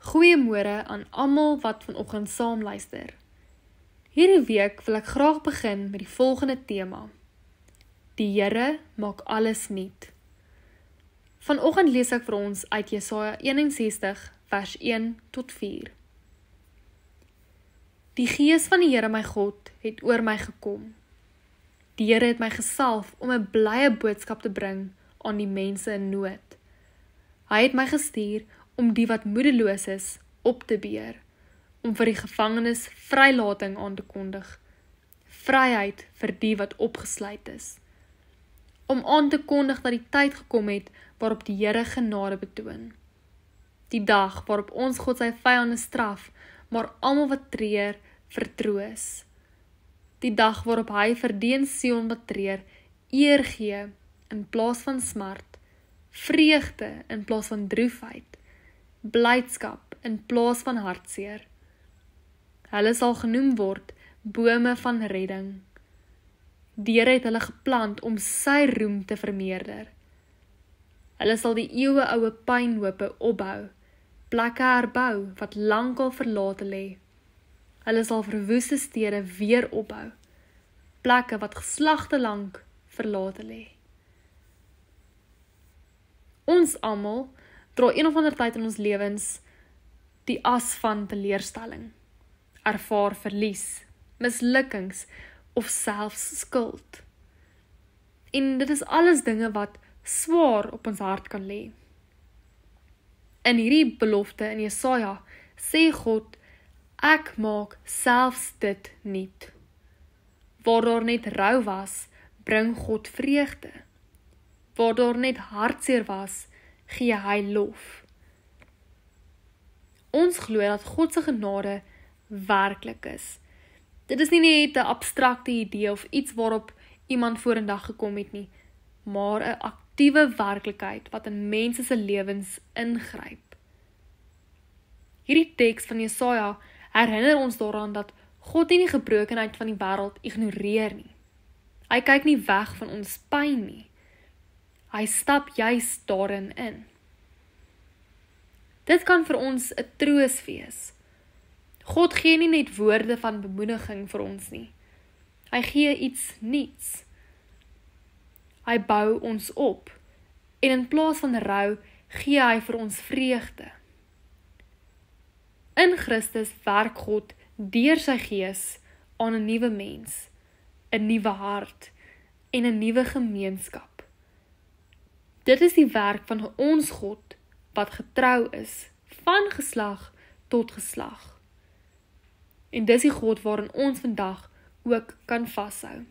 Goeiemôre aan almal wat vanoggend saam luister. Hierdie week wil ek graag begin met die volgende tema. Die Here maak alles nuut. Vanoggend lees ek vir ons uit Jesaja 61 vers 1 tot 4. Die Gees van die Here my God het oor my gekom. Die Here het my gesalf om 'n blye boodskap te bring aan die mense in nood. Hy het my gestuur om die wat moedeloos is op te beer, om vir die gevangenes vrylating aan te kondig, vryheid vir die wat opgesluit is, om aan te kondig dat die tyd gekom het waarop die Here genade betoon, die dag waarop ons God sy vyande straf, maar almal wat treur vertroos, die dag waarop hy vir die in Sion wat treur eer gee in plaas van smart, vreugde in plaas van droefheid, blydskap in plaas van hartseer. Hulle sal genoem word bome van redding. Die Here het hulle geplant om sy roem te vermeerder. Hulle sal die eeueoue pynhope opbou, plekke herbou wat lankal verlate lê. Hulle sal verwoeste stede weer opbou, plekke wat geslagte lank verlate lê. Ons almal dra een of ander tyd in ons lewens die as van teleurstelling, ervaar verlies, mislukkings of selfs skuld. En dit is alles dinge wat swaar op ons hart kan lê. In hierdie belofte in Jesaja sê God, ek maak selfs dit nuut. Waar daar net rou was, bring God vreugde. Waar daar net hartseer was, gee hy lof. Ons glo dat God se genade werklik is. Dit is nie net 'n abstrakte idee of iets waarop iemand vorendag gekom het nie, maar 'n aktiewe werklikheid wat in mense se lewens ingryp. Hierdie teks van Jesaja herinner ons daaraan dat God nie die gebrokenheid van die wêreld ignoreer nie. Hy kyk nie weg van ons pyn nie. Hy stap juis daarin in. Dit kan vir ons 'n troos wees. God gee nie net woorde van bemoediging vir ons nie. Hy gee iets nuuts. Hy bou ons op en in plaas van rou gee hy vir ons vreugde. In Christus werk God deur sy Gees aan 'n nuwe mens, 'n nuwe hart en 'n nuwe gemeenskap. Dit is die werk van ons God wat getrou is, van geslag tot geslag. En dis die God waarin ons vandag ook kan vashou.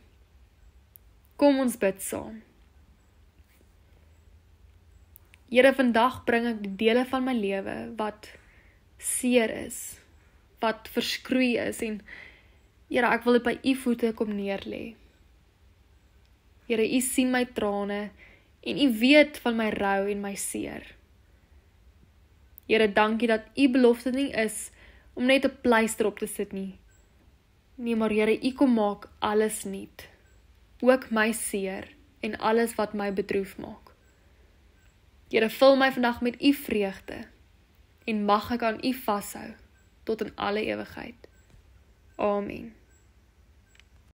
Kom ons bid saam. Here, vandag bring ek die dele van my lewe wat seer is, wat verskroei is en Here, ek wil dit by U voete kom neerlê. Here, U sien my trane en U weet van my rou en my seer. Here, dankie dat U belofte nie is om net 'n pleister op te sit nie. Nee, maar Here, U kom maak alles nuut. Ook my seer en alles wat my bedroef maak. Here, vul my vandag met U vreugde en mag ek aan U vashou tot in alle ewigheid. Amen.